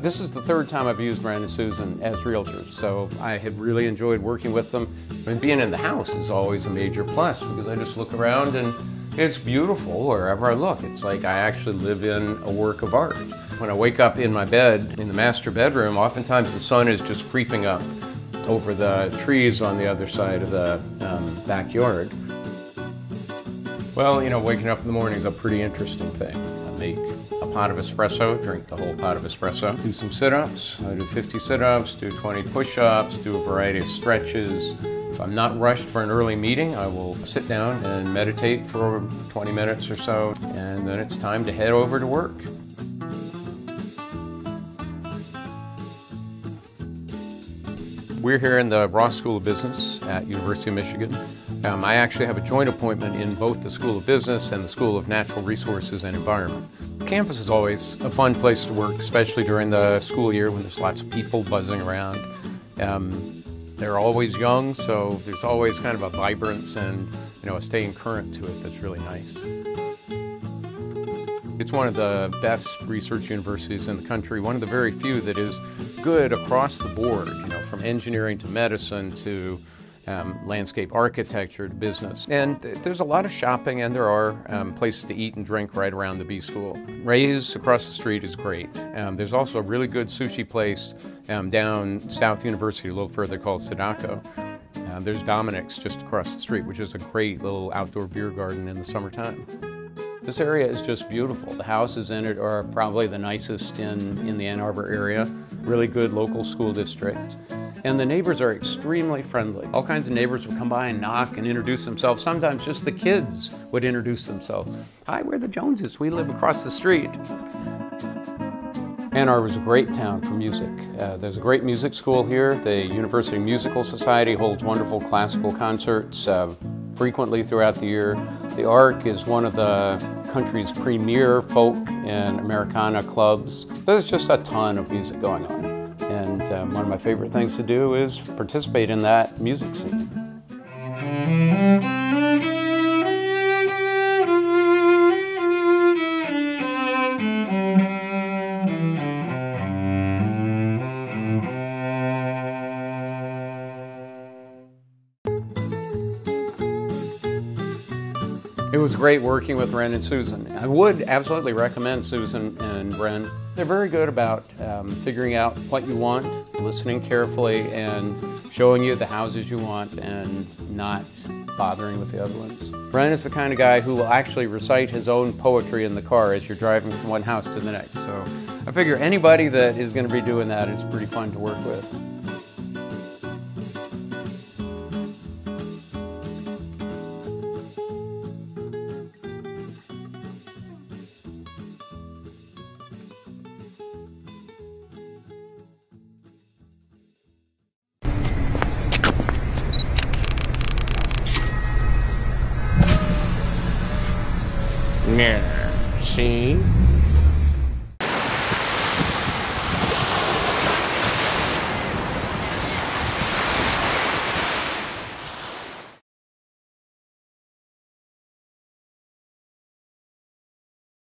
This is the third time I've used Ren and Susan as realtors, so I have really enjoyed working with them. And being in the house is always a major plus because I just look around and it's beautiful wherever I look. It's like I actually live in a work of art. When I wake up in my bed, in the master bedroom, oftentimes the sun is just creeping up over the trees on the other side of the backyard. Well, you know, waking up in the morning is a pretty interesting thing. I make a pot of espresso, drink the whole pot of espresso, do some sit-ups. I do 50 sit-ups, do 20 push-ups, do a variety of stretches. If I'm not rushed for an early meeting, I will sit down and meditate for 20 minutes or so, and then it's time to head over to work. We're here in the Ross School of Business at University of Michigan. I actually have a joint appointment in both the School of Business and the School of Natural Resources and Environment. Campus is always a fun place to work, especially during the school year when there's lots of people buzzing around. They're always young, so there's always kind of a vibrance and a staying current to it that's really nice. It's one of the best research universities in the country, one of the very few that is good across the board, from engineering to medicine to landscape architecture to business. And there's a lot of shopping, and there are places to eat and drink right around the B School. Ray's across the street is great. There's also a really good sushi place down South University, a little further, called Sadako. There's Dominic's just across the street, which is a great little outdoor beer garden in the summertime. This area is just beautiful. The houses in it are probably the nicest in the Ann Arbor area. Really good local school district. And the neighbors are extremely friendly. All kinds of neighbors would come by and knock and introduce themselves. Sometimes just the kids would introduce themselves. Hi, we're the Joneses. We live across the street. Ann Arbor is a great town for music. There's a great music school here. The University Musical Society holds wonderful classical concerts frequently throughout the year. The Arc is one of the country's premier folk and Americana clubs. There's just a ton of music going on. And one of my favorite things to do is participate in that music scene. It was great working with Ren and Susan. I would absolutely recommend Susan and Ren. They're very good about figuring out what you want, listening carefully, and showing you the houses you want and not bothering with the other ones. Ren is the kind of guy who will actually recite his own poetry in the car as you're driving from one house to the next. So I figure anybody that is going to be doing that is pretty fun to work with. Yeah, see?